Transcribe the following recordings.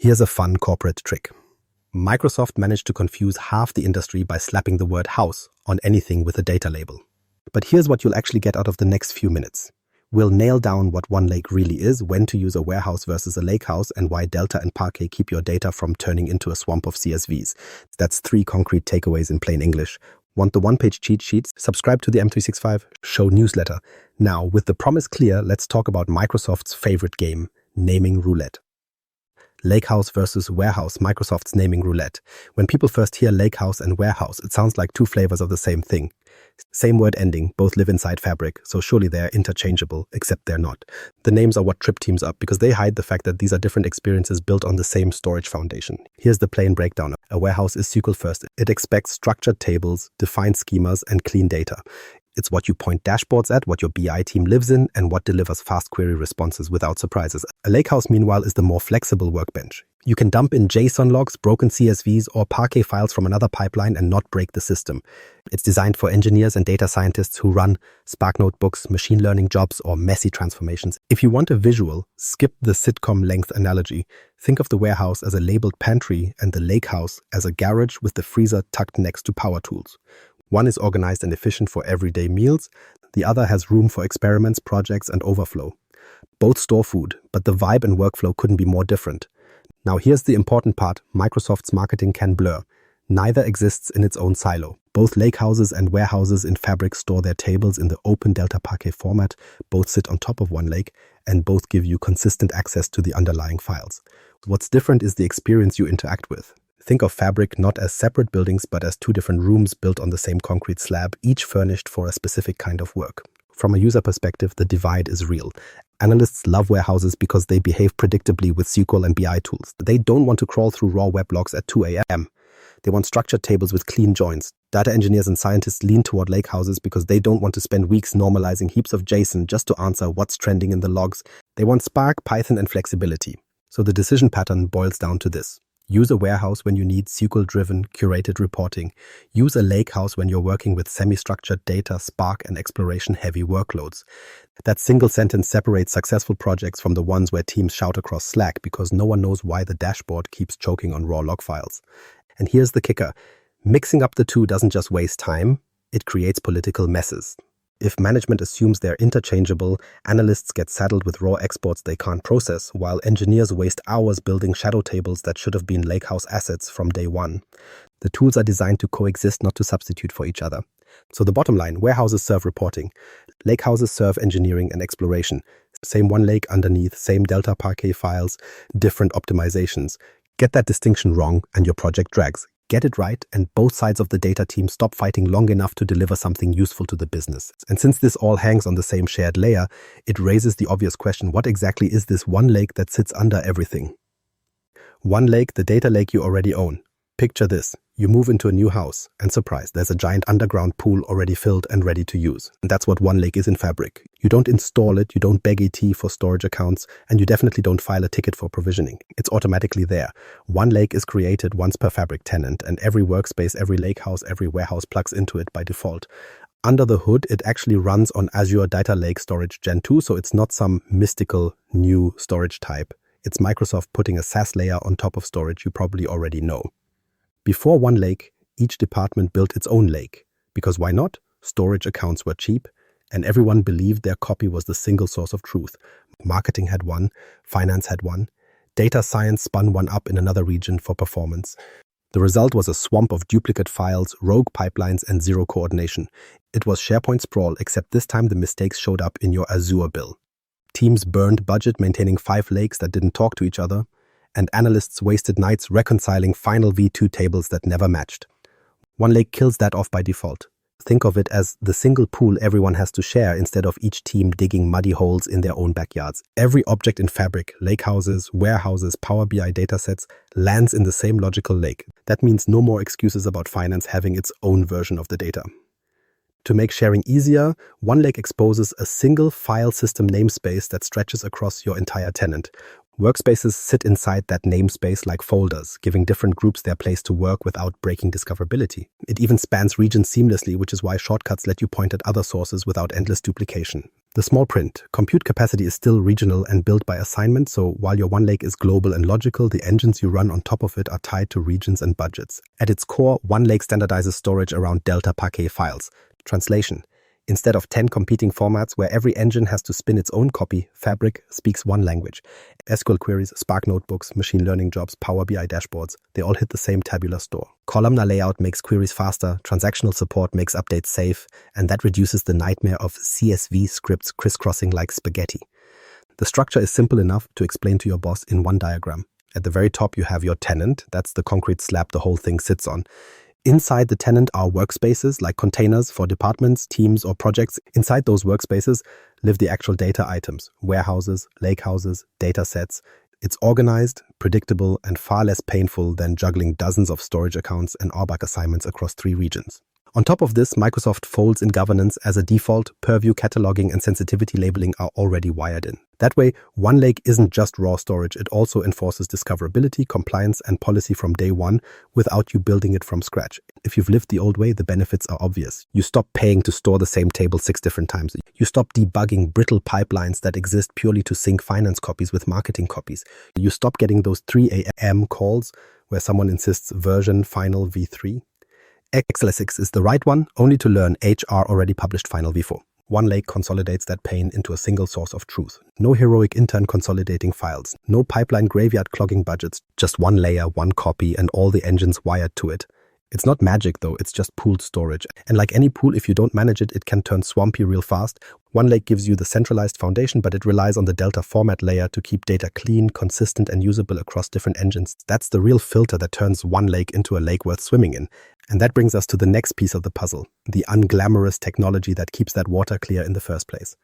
Here's a fun corporate trick. Microsoft managed to confuse half the industry by slapping the word house on anything with a data label. But here's what you'll actually get out of the next few minutes. We'll nail down what OneLake really is, when to use a warehouse versus a lakehouse, and why Delta and Parquet keep your data from turning into a swamp of CSVs. That's 3 concrete takeaways in plain English. Want the one-page cheat sheets? Subscribe to the M365 Show newsletter. Now, with the promise clear, let's talk about Microsoft's favorite game, naming roulette. Lakehouse versus warehouse, Microsoft's naming roulette. When people first hear Lakehouse and Warehouse, it sounds like 2 flavors of the same thing. Same word ending, both live inside Fabric, so surely they're interchangeable, except they're not. The names are what trip teams up because they hide the fact that these are different experiences built on the same storage foundation. Here's the plain breakdown. A warehouse is SQL first. It expects structured tables, defined schemas, and clean data. It's what you point dashboards at, what your BI team lives in, and what delivers fast query responses without surprises. A lakehouse, meanwhile, is the more flexible workbench. You can dump in JSON logs, broken CSVs, or Parquet files from another pipeline and not break the system. It's designed for engineers and data scientists who run Spark notebooks, machine learning jobs, or messy transformations. If you want a visual, skip the sitcom length analogy. Think of the warehouse as a labeled pantry and the lakehouse as a garage with the freezer tucked next to power tools. One is organized and efficient for everyday meals. The other has room for experiments, projects, and overflow. Both store food, but the vibe and workflow couldn't be more different. Now here's the important part. Microsoft's marketing can blur. Neither exists in its own silo. Both lakehouses and warehouses in Fabric store their tables in the open Delta Parquet format. Both sit on top of OneLake, and both give you consistent access to the underlying files. What's different is the experience you interact with. Think of Fabric not as separate buildings, but as 2 different rooms built on the same concrete slab, each furnished for a specific kind of work. From a user perspective, the divide is real. Analysts love warehouses because they behave predictably with SQL and BI tools. They don't want to crawl through raw web logs at 2 a.m. They want structured tables with clean joins. Data engineers and scientists lean toward lakehouses because they don't want to spend weeks normalizing heaps of JSON just to answer what's trending in the logs. They want Spark, Python, and flexibility. So the decision pattern boils down to this. Use a warehouse when you need SQL-driven, curated reporting. Use a lakehouse when you're working with semi-structured data, Spark, and exploration-heavy workloads. That single sentence separates successful projects from the ones where teams shout across Slack because no one knows why the dashboard keeps choking on raw log files. And here's the kicker. Mixing up the 2 doesn't just waste time, it creates political messes. If management assumes they're interchangeable, analysts get saddled with raw exports they can't process, while engineers waste hours building shadow tables that should have been lakehouse assets from day one. The tools are designed to coexist, not to substitute for each other. So the bottom line, warehouses serve reporting. Lakehouses serve engineering and exploration. Same OneLake underneath, same Delta Parquet files, different optimizations. Get that distinction wrong and your project drags. Get it right, and both sides of the data team stop fighting long enough to deliver something useful to the business. And since this all hangs on the same shared layer, it raises the obvious question, what exactly is this OneLake that sits under everything? OneLake, the data lake you already own. Picture this. You move into a new house, and surprise, there's a giant underground pool already filled and ready to use. And that's what OneLake is in Fabric. You don't install it, you don't beg ET for storage accounts, and you definitely don't file a ticket for provisioning. It's automatically there. OneLake is created once per Fabric tenant, and every workspace, every lakehouse, every warehouse plugs into it by default. Under the hood, it actually runs on Azure Data Lake Storage Gen 2, so it's not some mystical new storage type. It's Microsoft putting a SaaS layer on top of storage you probably already know. Before OneLake, each department built its own lake. Because why not? Storage accounts were cheap, and everyone believed their copy was the single source of truth. Marketing had one, finance had one, data science spun one up in another region for performance. The result was a swamp of duplicate files, rogue pipelines, and zero coordination. It was SharePoint sprawl, except this time the mistakes showed up in your Azure bill. Teams burned budget maintaining 5 lakes that didn't talk to each other, and analysts wasted nights reconciling final V2 tables that never matched. OneLake kills that off by default. Think of it as the single pool everyone has to share instead of each team digging muddy holes in their own backyards. Every object in Fabric, lakehouses, warehouses, Power BI datasets, lands in the same logical lake. That means no more excuses about finance having its own version of the data. To make sharing easier, OneLake exposes a single file system namespace that stretches across your entire tenant. Workspaces sit inside that namespace like folders, giving different groups their place to work without breaking discoverability. It even spans regions seamlessly, which is why shortcuts let you point at other sources without endless duplication. The small print. Compute capacity is still regional and built by assignment, so while your OneLake is global and logical, the engines you run on top of it are tied to regions and budgets. At its core, OneLake standardizes storage around Delta Parquet files. Translation. Instead of 10 competing formats where every engine has to spin its own copy, Fabric speaks one language. SQL queries, Spark notebooks, machine learning jobs, Power BI dashboards, they all hit the same tabular store. Columnar layout makes queries faster, transactional support makes updates safe, and that reduces the nightmare of CSV scripts crisscrossing like spaghetti. The structure is simple enough to explain to your boss in one diagram. At the very top, you have your tenant. That's the concrete slab the whole thing sits on. Inside the tenant are workspaces like containers for departments, teams, or projects. Inside those workspaces live the actual data items, warehouses, lakehouses, data sets. It's organized, predictable, and far less painful than juggling dozens of storage accounts and RBAC assignments across 3 regions. On top of this, Microsoft folds in governance as a default. Purview cataloging and sensitivity labeling are already wired in. That way, OneLake isn't just raw storage, it also enforces discoverability, compliance, and policy from day one without you building it from scratch. If you've lived the old way, the benefits are obvious. You stop paying to store the same table 6 different times. You stop debugging brittle pipelines that exist purely to sync finance copies with marketing copies. You stop getting those 3 a.m. calls where someone insists version final v3. XLS6 is the right one, only to learn HR already published final v4. OneLake consolidates that pain into a single source of truth. No heroic intern consolidating files, no pipeline graveyard clogging budgets, just one layer, one copy, and all the engines wired to it. It's not magic though, it's just pooled storage. And like any pool, if you don't manage it, it can turn swampy real fast. OneLake gives you the centralized foundation, but it relies on the Delta format layer to keep data clean, consistent, and usable across different engines. That's the real filter that turns OneLake into a lake worth swimming in. And that brings us to the next piece of the puzzle, the unglamorous technology that keeps that water clear in the first place.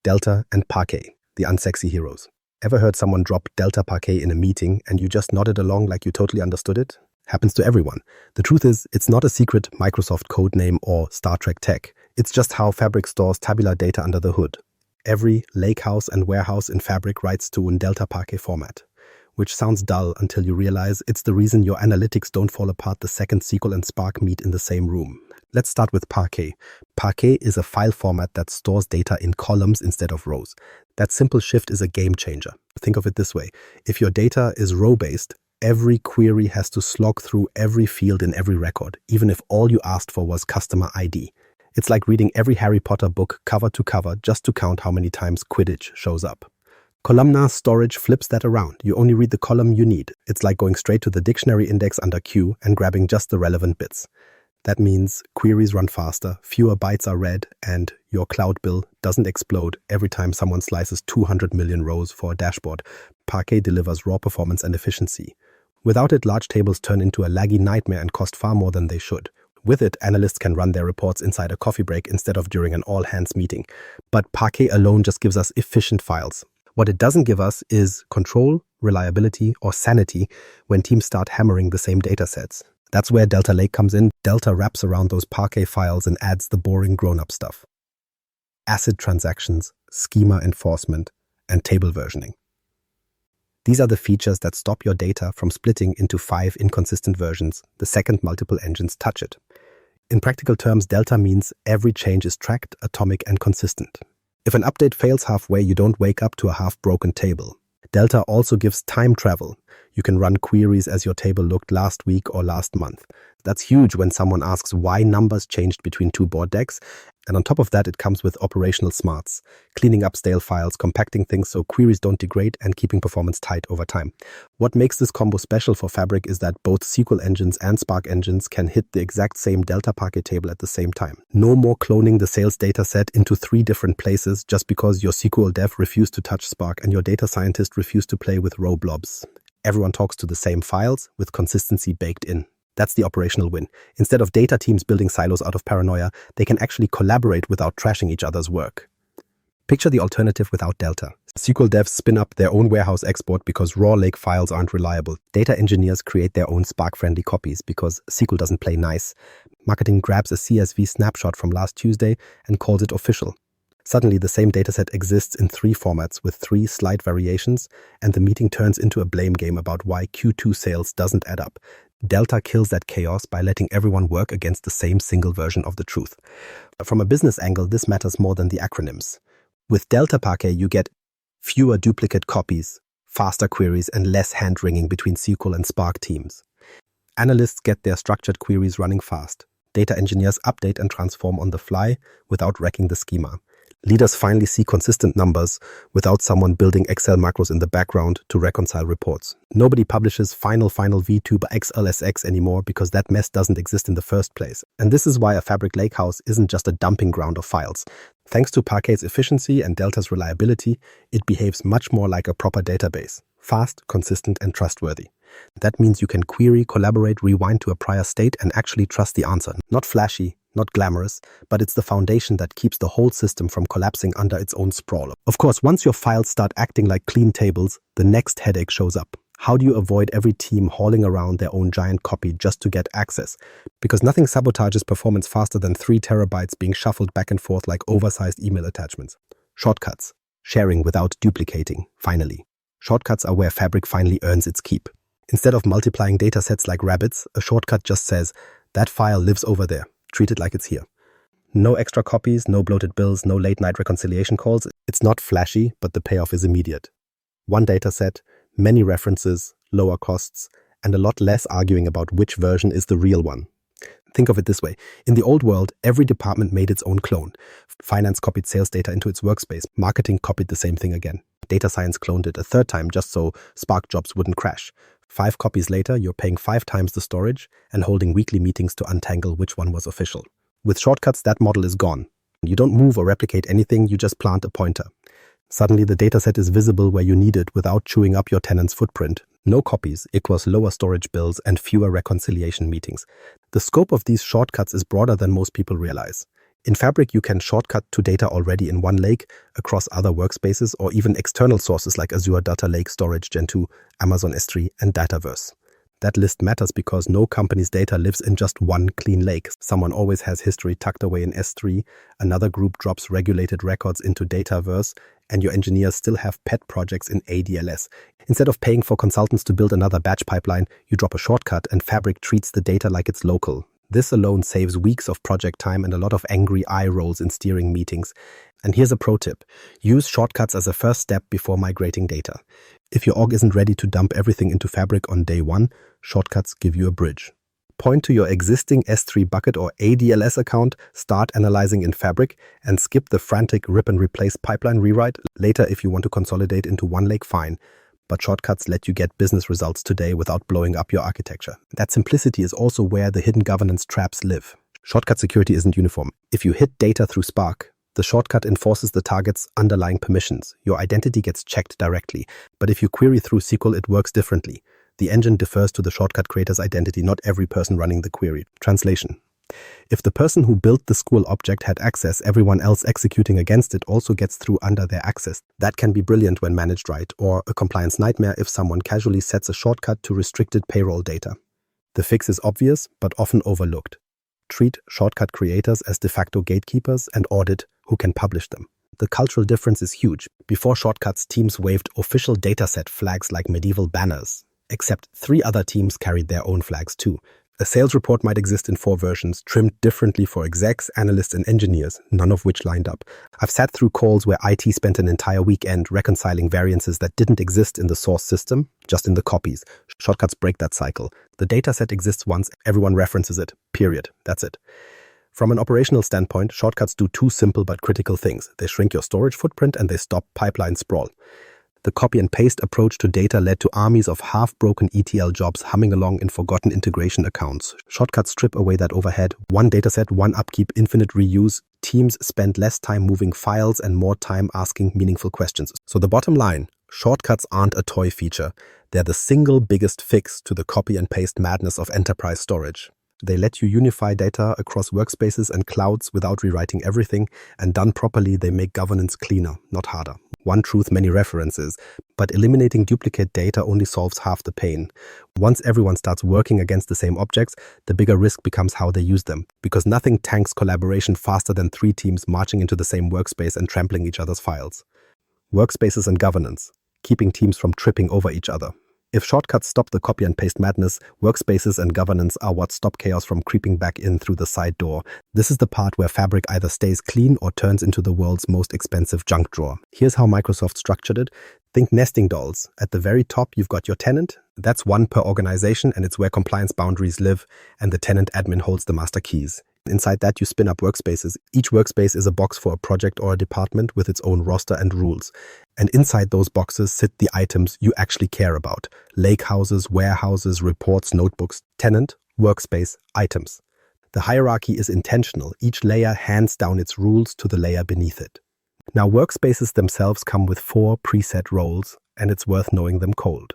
Delta and Parquet, the unsexy heroes. Ever heard someone drop Delta Parquet in a meeting and you just nodded along like you totally understood it? Happens to everyone. The truth is, it's not a secret Microsoft code name or Star Trek tech. It's just how Fabric stores tabular data under the hood. Every Lakehouse and Warehouse in Fabric writes to a Delta Parquet format, which sounds dull until you realize it's the reason your analytics don't fall apart the second SQL and Spark meet in the same room. Let's start with Parquet. Parquet is a file format that stores data in columns instead of rows. That simple shift is a game changer. Think of it this way. If your data is row-based, every query has to slog through every field in every record, even if all you asked for was customer ID. It's like reading every Harry Potter book cover to cover just to count how many times Quidditch shows up. Columnar storage flips that around. You only read the column you need. It's like going straight to the dictionary index under Q and grabbing just the relevant bits. That means queries run faster, fewer bytes are read, and your cloud bill doesn't explode every time someone slices 200 million rows for a dashboard. Parquet delivers raw performance and efficiency. Without it, large tables turn into a laggy nightmare and cost far more than they should. With it, analysts can run their reports inside a coffee break instead of during an all-hands meeting. But Parquet alone just gives us efficient files. What it doesn't give us is control, reliability, or sanity when teams start hammering the same datasets. That's where Delta Lake comes in. Delta wraps around those Parquet files and adds the boring grown-up stuff. ACID transactions, schema enforcement, and table versioning. These are the features that stop your data from splitting into 5 inconsistent versions the second multiple engines touch it. In practical terms, Delta means every change is tracked, atomic, and consistent. If an update fails halfway, you don't wake up to a half-broken table. Delta also gives time travel. You can run queries as your table looked last week or last month. That's huge when someone asks why numbers changed between 2 board decks. And on top of that, it comes with operational smarts, cleaning up stale files, compacting things so queries don't degrade, and keeping performance tight over time. What makes this combo special for Fabric is that both SQL engines and Spark engines can hit the exact same Delta Parquet table at the same time. No more cloning the sales data set into 3 different places just because your SQL dev refused to touch Spark and your data scientist refused to play with row blobs. Everyone talks to the same files with consistency baked in. That's the operational win. Instead of data teams building silos out of paranoia, they can actually collaborate without trashing each other's work. Picture the alternative without Delta. SQL devs spin up their own warehouse export because raw lake files aren't reliable. Data engineers create their own Spark-friendly copies because SQL doesn't play nice. Marketing grabs a CSV snapshot from last Tuesday and calls it official. Suddenly, the same dataset exists in 3 formats with 3 slight variations, and the meeting turns into a blame game about why Q2 sales doesn't add up. Delta kills that chaos by letting everyone work against the same single version of the truth. From a business angle, this matters more than the acronyms. With Delta Parquet, you get fewer duplicate copies, faster queries, and less hand-wringing between SQL and Spark teams. Analysts get their structured queries running fast. Data engineers update and transform on the fly without wrecking the schema. Leaders finally see consistent numbers without someone building Excel macros in the background to reconcile reports. Nobody publishes final V2 by XLSX anymore because that mess doesn't exist in the first place. And this is why a Fabric Lakehouse isn't just a dumping ground of files. Thanks to Parquet's efficiency and Delta's reliability, it behaves much more like a proper database. Fast, consistent, and trustworthy. That means you can query, collaborate, rewind to a prior state, and actually trust the answer. Not flashy, not glamorous, but it's the foundation that keeps the whole system from collapsing under its own sprawl. Of course, once your files start acting like clean tables, the next headache shows up. How do you avoid every team hauling around their own giant copy just to get access? Because nothing sabotages performance faster than 3 terabytes being shuffled back and forth like oversized email attachments. Shortcuts. Sharing without duplicating, finally. Shortcuts are where Fabric finally earns its keep. Instead of multiplying datasets like rabbits, a shortcut just says, that file lives over there. Treat it like it's here. No extra copies, no bloated bills, no late-night reconciliation calls. It's not flashy, but the payoff is immediate. One dataset, many references, lower costs, and a lot less arguing about which version is the real one. Think of it this way. In the old world, every department made its own clone. Finance copied sales data into its workspace. Marketing copied the same thing again. Data science cloned it a third time just so Spark jobs wouldn't crash. 5 copies later, you're paying 5 times the storage and holding weekly meetings to untangle which one was official. With shortcuts, that model is gone. You don't move or replicate anything, you just plant a pointer. Suddenly, the dataset is visible where you need it without chewing up your tenant's footprint. No copies equals lower storage bills and fewer reconciliation meetings. The scope of these shortcuts is broader than most people realize. In Fabric, you can shortcut to data already in OneLake across other workspaces or even external sources like Azure Data Lake Storage Gen 2, Amazon S3, and Dataverse. That list matters because no company's data lives in just one clean lake. Someone always has history tucked away in S3, another group drops regulated records into Dataverse, and your engineers still have pet projects in ADLS. Instead of paying for consultants to build another batch pipeline, you drop a shortcut and Fabric treats the data like it's local. This alone saves weeks of project time and a lot of angry eye rolls in steering meetings. And here's a pro tip. Use shortcuts as a first step before migrating data. If your org isn't ready to dump everything into Fabric on day one, shortcuts give you a bridge. Point to your existing S3 bucket or ADLS account, start analyzing in Fabric, and skip the frantic rip and replace pipeline rewrite. Later, if you want to consolidate into OneLake, fine. But shortcuts let you get business results today without blowing up your architecture. That simplicity is also where the hidden governance traps live. Shortcut security isn't uniform. If you hit data through Spark, the shortcut enforces the target's underlying permissions. Your identity gets checked directly. But if you query through SQL, it works differently. The engine defers to the shortcut creator's identity, not every person running the query. Translation. If the person who built the school object had access, everyone else executing against it also gets through under their access. That can be brilliant when managed right, or a compliance nightmare if someone casually sets a shortcut to restricted payroll data. The fix is obvious, but often overlooked. Treat shortcut creators as de facto gatekeepers and audit who can publish them. The cultural difference is huge. Before shortcuts, teams waved official dataset flags like medieval banners, except 3 other teams carried their own flags too. A sales report might exist in 4 versions, trimmed differently for execs, analysts, and engineers, none of which lined up. I've sat through calls where IT spent an entire weekend reconciling variances that didn't exist in the source system, just in the copies. Shortcuts break that cycle. The dataset exists once, everyone references it, period. That's it. From an operational standpoint, shortcuts do 2 simple but critical things. They shrink your storage footprint and they stop pipeline sprawl. The copy and paste approach to data led to armies of half-broken ETL jobs humming along in forgotten integration accounts. Shortcuts strip away that overhead. One dataset, one upkeep, infinite reuse. Teams spend less time moving files and more time asking meaningful questions. So the bottom line, shortcuts aren't a toy feature. They're the single biggest fix to the copy and paste madness of enterprise storage. They let you unify data across workspaces and clouds without rewriting everything, and done properly, they make governance cleaner, not harder. One truth, many references, but eliminating duplicate data only solves half the pain. Once everyone starts working against the same objects, the bigger risk becomes how they use them, because nothing tanks collaboration faster than 3 teams marching into the same workspace and trampling each other's files. Workspaces and governance, keeping teams from tripping over each other. If shortcuts stop the copy and paste madness, workspaces and governance are what stop chaos from creeping back in through the side door. This is the part where Fabric either stays clean or turns into the world's most expensive junk drawer. Here's how Microsoft structured it. Think nesting dolls. At the very top, you've got your tenant. That's one per organization, and it's where compliance boundaries live, and the tenant admin holds the master keys. Inside that, you spin up workspaces. Each workspace is a box for a project or a department with its own roster and rules. And inside those boxes sit the items you actually care about. Lakehouses, warehouses, reports, notebooks, tenant, workspace, items. The hierarchy is intentional. Each layer hands down its rules to the layer beneath it. Now, workspaces themselves come with 4 preset roles, and it's worth knowing them cold.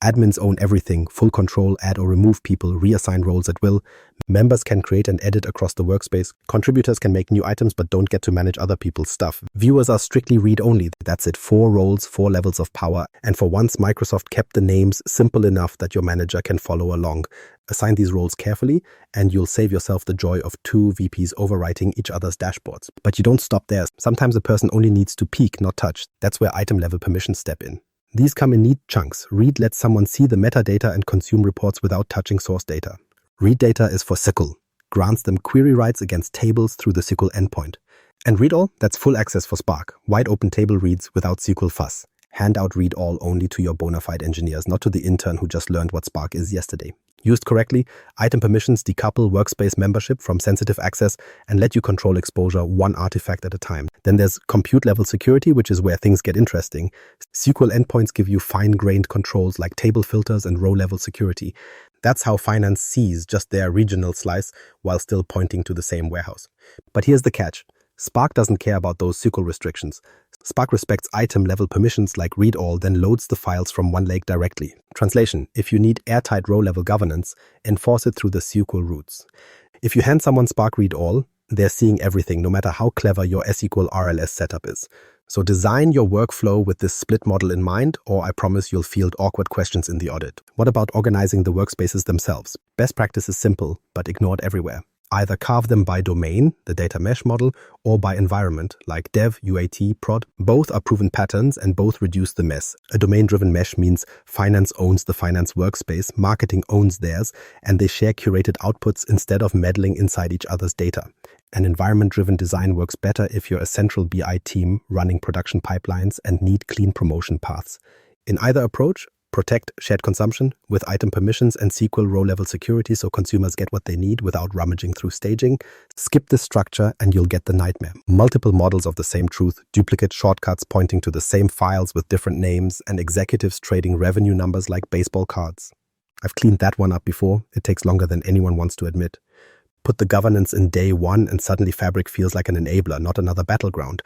Admins own everything, full control, add or remove people, reassign roles at will. Members can create and edit across the workspace. Contributors can make new items but don't get to manage other people's stuff. Viewers are strictly read-only. That's it, 4 roles, 4 levels of power. And for once, Microsoft kept the names simple enough that your manager can follow along. Assign these roles carefully, and you'll save yourself the joy of 2 VPs overwriting each other's dashboards. But you don't stop there. Sometimes a person only needs to peek, not touch. That's where item-level permissions step in. These come in neat chunks. Read lets someone see the metadata and consume reports without touching source data. Read data is for SQL, grants them query rights against tables through the SQL endpoint. And read all, that's full access for Spark, wide open table reads without SQL fuss. Hand out read all only to your bona fide engineers, not to the intern who just learned what Spark is yesterday. Used correctly, item permissions decouple workspace membership from sensitive access and let you control exposure one artifact at a time. Then there's compute-level security, which is where things get interesting. SQL endpoints give you fine-grained controls like table filters and row-level security. That's how finance sees just their regional slice while still pointing to the same warehouse. But here's the catch. Spark doesn't care about those SQL restrictions. Spark respects item-level permissions like read-all, then loads the files from OneLake directly. Translation: if you need airtight row-level governance, enforce it through the SQL routes. If you hand someone Spark read-all, they're seeing everything, no matter how clever your S-equal RLS setup is. So design your workflow with this split model in mind, or I promise you'll field awkward questions in the audit. What about organizing the workspaces themselves? Best practice is simple, but ignored everywhere. Either carve them by domain, the data mesh model, or by environment, like dev, UAT, prod. Both are proven patterns and both reduce the mess. A domain-driven mesh means finance owns the finance workspace, marketing owns theirs, and they share curated outputs instead of meddling inside each other's data. An environment-driven design works better if you're a central BI team running production pipelines and need clean promotion paths. In either approach, protect shared consumption with item permissions and SQL row-level security so consumers get what they need without rummaging through staging. Skip this structure and you'll get the nightmare. Multiple models of the same truth, duplicate shortcuts pointing to the same files with different names, and executives trading revenue numbers like baseball cards. I've cleaned that one up before. It takes longer than anyone wants to admit. Put the governance in day 1 and suddenly Fabric feels like an enabler, not another battleground.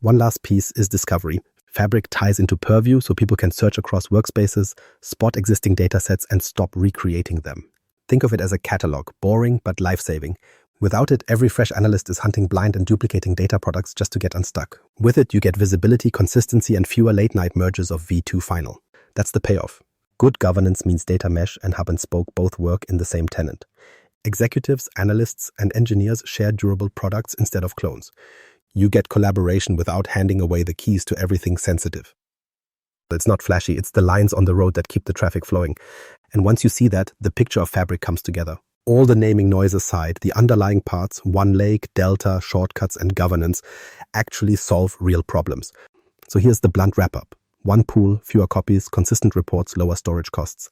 One last piece is discovery. Fabric ties into Purview so people can search across workspaces, spot existing datasets, and stop recreating them. Think of it as a catalog, boring but life-saving. Without it, every fresh analyst is hunting blind and duplicating data products just to get unstuck. With it, you get visibility, consistency, and fewer late-night merges of V2 final. That's the payoff. Good governance means data mesh and hub and spoke both work in the same tenant. Executives, analysts, and engineers share durable products instead of clones. You get collaboration without handing away the keys to everything sensitive. It's not flashy, it's the lines on the road that keep the traffic flowing. And once you see that, the picture of Fabric comes together. All the naming noise aside, the underlying parts, OneLake, Delta, shortcuts, and governance, actually solve real problems. So here's the blunt wrap-up. One pool, fewer copies, consistent reports, lower storage costs.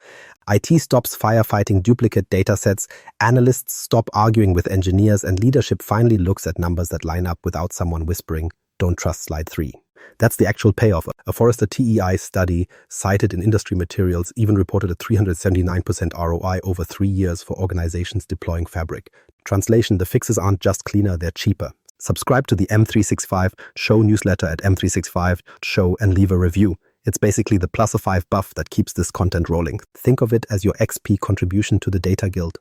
IT stops firefighting duplicate datasets, analysts stop arguing with engineers, and leadership finally looks at numbers that line up without someone whispering, "Don't trust slide 3." That's the actual payoff. A Forrester TEI study cited in industry materials even reported a 379% ROI over 3 years for organizations deploying Fabric. Translation: the fixes aren't just cleaner, they're cheaper. Subscribe to the M365 Show newsletter at M365.show and leave a review. It's basically the +5 buff that keeps this content rolling. Think of it as your XP contribution to the Data Guild.